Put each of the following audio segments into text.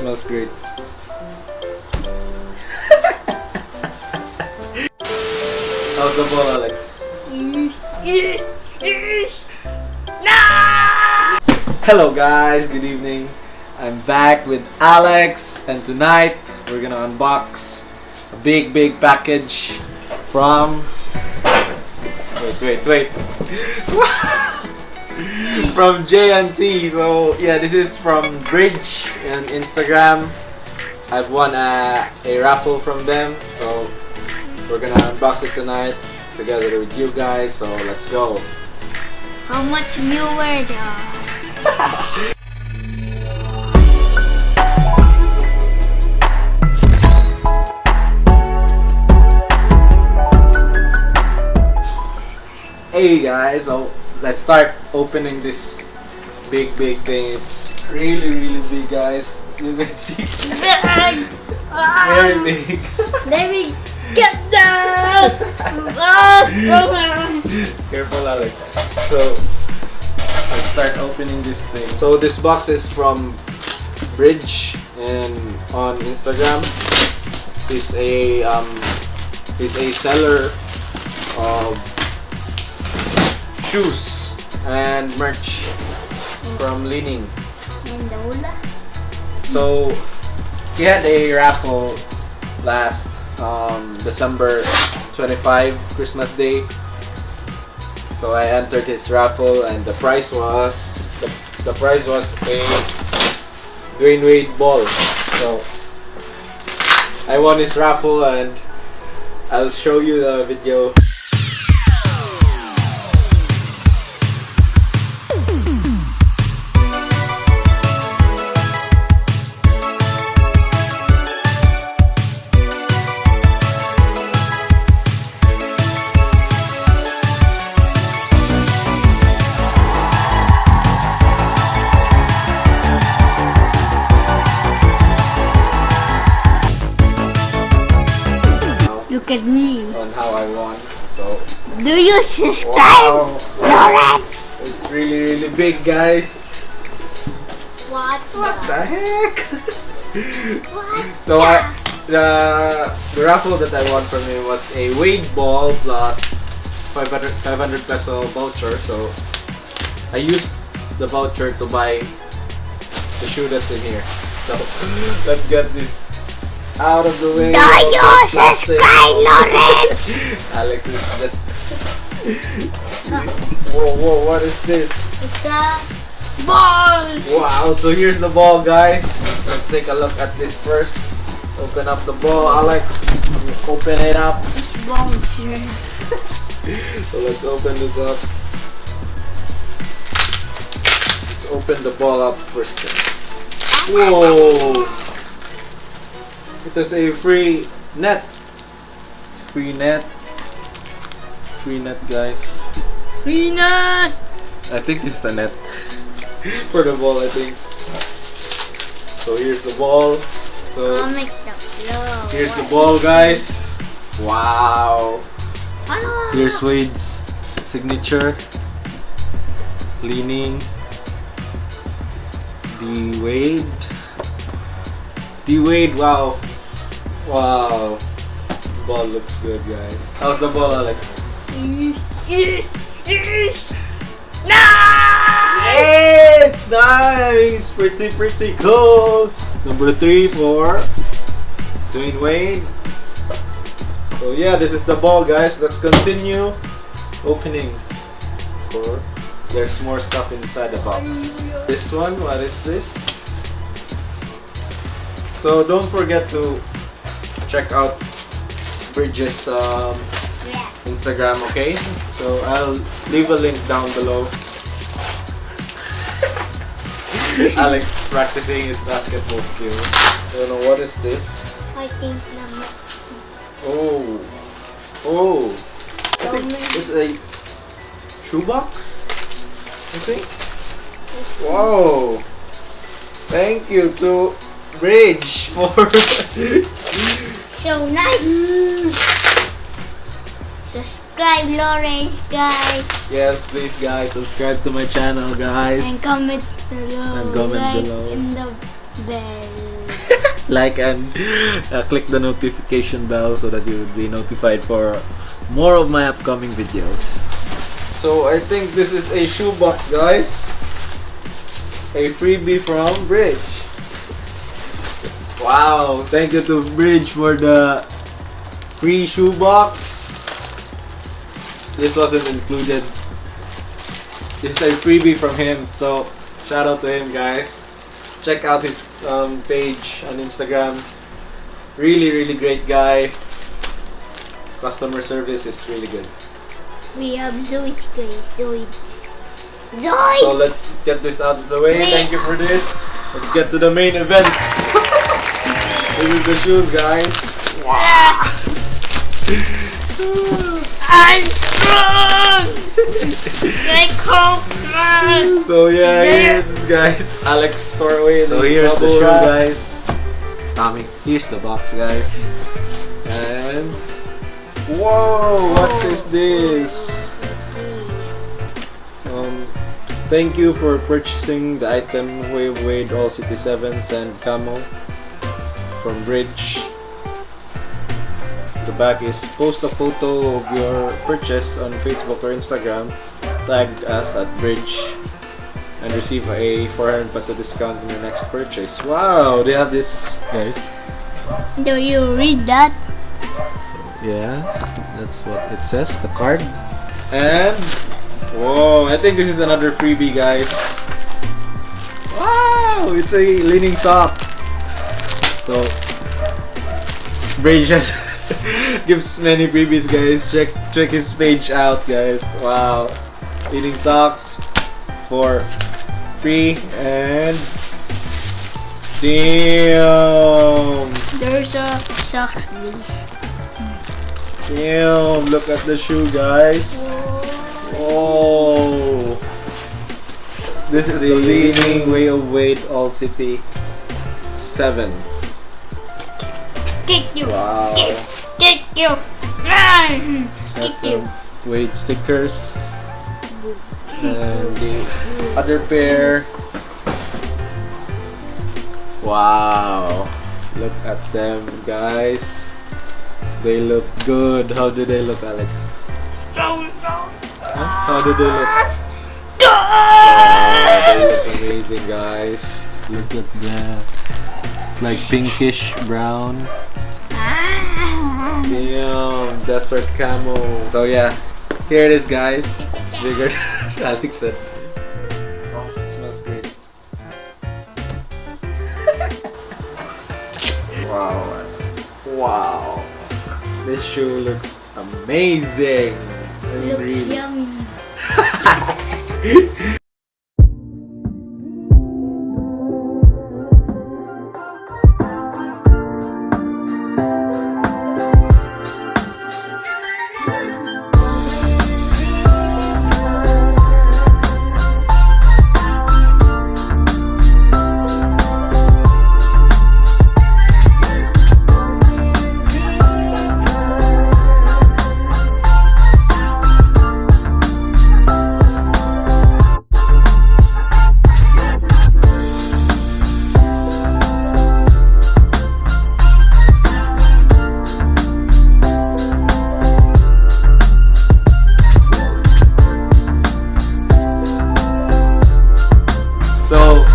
smells great. How's the ball, Alex? Hello guys, good evening. I'm back with Alex, and tonight we're gonna unbox a big package from wait from J&T. So yeah, this is from Bridge on Instagram. I've won a raffle from them, so we're gonna unbox it tonight together with you guys. So let's go. How much viewer though? Hey guys, so let's start opening this big thing. It's really big, guys. As you can see, very big. Let me get down! Careful, Alex. So let's start opening this thing. So this box is from Bridge, and on Instagram is a seller of shoes and merch from Li-ning. So he had a raffle last December 25, Christmas Day. So I entered his raffle, and the prize was a Dwayne Wade ball. So I won his raffle, and I'll show you the video. Look at me. On how I won. So Do you subscribe? wow, Lawrence? it's really big, guys. What The heck? What? So the raffle that I won from him was a Wade ball plus 500 peso voucher. So I used the voucher to buy the shoe that's in here. So let's get this out of the way. Do you subscribe, Lawrence? Alex is just whoa, what is this? It's a ball. Wow, so here's the ball, guys. Let's take a look at this first. Open up the ball, Alex. Open it up. It's bouncer. So let's open this up. Let's open the ball up first. Whoa! It is a free net. Free net, guys. Peanut. I think this is a net for the ball, I think. So here's the ball. So I'll make the flow. here's the ball, guys. Wow. Ano? Here's Wade's signature. Li-ning. D-Wade, wow. Wow. Ball looks good, guys. How's the ball, Alex? Nice! It's nice! Pretty cool! Number 3 for Dwayne Wade. So yeah, this is the ball, guys. Let's continue opening. There's more stuff inside the box. This one, what is this? So don't forget to check out Bridges Instagram, okay? So I'll leave a link down below. Alex is practicing his basketball skills. I don't know, what is this? I think number. Oh, I think it's a shoebox, I think. Wow, thank you to Bridge for So nice. Subscribe, Lawrence, guys. yes, please, guys, subscribe to my channel, guys. And comment below. And comment like below. in the bell. like and click the notification bell so that you will be notified for more of my upcoming videos. So I think this is a shoebox, guys. A freebie from Bridge. Wow, thank you to Bridge for the free shoebox. This wasn't included. This is a freebie from him, so shout out to him, guys. Check out his page on Instagram. Really great guy. Customer service is really good. We have Zoids, guys. Zoids. So let's get this out of the way. Thank you for this. Let's get to the main event. This is the shoes, guys. Wow. I'm strong! Like Hulk strong! So yeah, here it is, guys. Alex store away. So here's the shoe, guys. Tommy, here's the box, guys. And whoa, what is this? Thank you for purchasing the item Wade All City 7s and Camou from Bridge. The back is post a photo of your purchase on Facebook or Instagram, tag us at Bridge, and receive a 400 peso discount on your next purchase. Wow, they have this, guys. Do you read that? Yes, that's what it says, the card. And whoa, I think this is another freebie, guys. Wow, it's a Li-ning sock. So Bridge just gives many freebies, guys. Check his page out, guys. Wow, Li-ning socks for free. And damn, There's a socks, please. damn, look at the shoe, guys. Oh, this is the Li-ning Way of Weight All City 7. Kick you! Wow. Kick you! Run! Has Kick you! some weight stickers. And the other pair. Wow. Look at them, guys. They look good. How do they look, Alex? Huh? How do they look? Wow, they look amazing, guys. Look at that. It's like pinkish brown. Damn, desert camo. So yeah, here it is, guys. It's bigger than Alex said. Oh, it smells great. Wow. Wow. This shoe looks amazing. I mean, Looks really. yummy.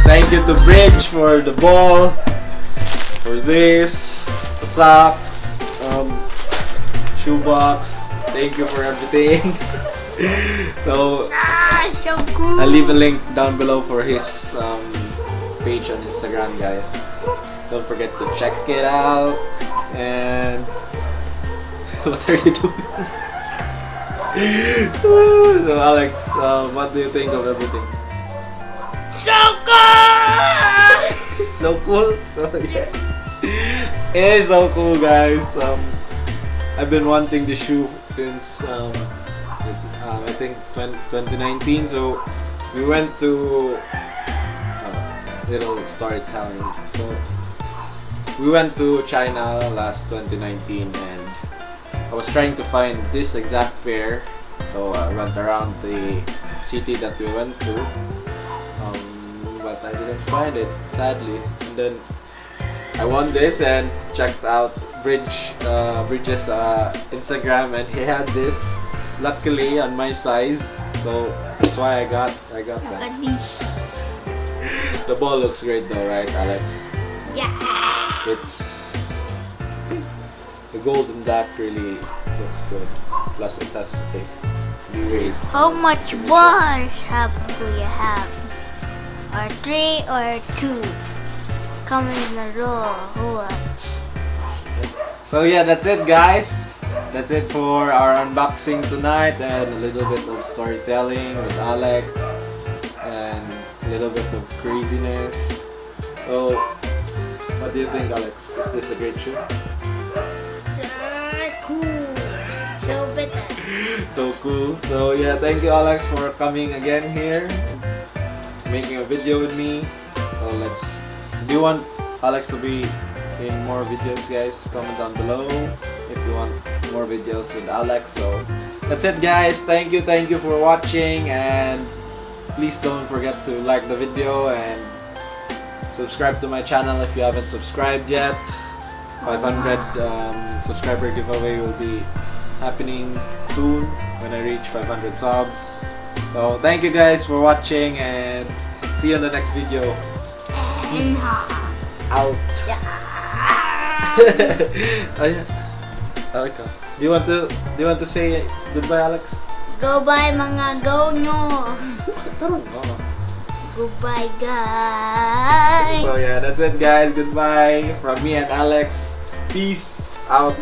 Thank you to Bridge for the ball, for this, the socks, shoebox. Thank you for everything. So So cool! I'll leave a link down below for his page on Instagram, guys. Don't forget to check it out. And what are you doing? So Alex, what do you think of everything? So cool! So cool. So yes, it is so cool, guys. I've been wanting the shoe since I think 2019. So we went to little storytelling. So we went to China last 2019, and I was trying to find this exact pair. So I went around the city that we went to. But I didn't find it, sadly. And then I won this and checked out Bridges Instagram, and he had this. Luckily on my size, so that's why I got Look that. at this. The ball looks great though, right, Alex? Yeah. It's the gold and black really looks good. Plus it has a great. How much bars do you have? Or 3 or 2? Comment in the row. What? So yeah, that's it, guys. That's it for our unboxing tonight, and a little bit of storytelling with Alex and a little bit of craziness. So, what do you think, Alex? Is this a great shoe? Cool. So better. So cool. So yeah, thank you, Alex, for coming again here, making a video with me. So do you want Alex to be in more videos, guys? Comment down below if you want more videos with Alex. So that's it, guys. Thank you for watching, and please don't forget to like the video and subscribe to my channel if you haven't subscribed yet. 500 subscriber giveaway will be happening soon when I reach 500 subs. So thank you guys for watching, and see you in the next video. Peace out. Ayan. Okay. Do you want to say goodbye, Alex? Goodbye mga go nyo. Tarong mo. Goodbye guys. So yeah, that's it, guys. Goodbye from me and Alex. Peace out.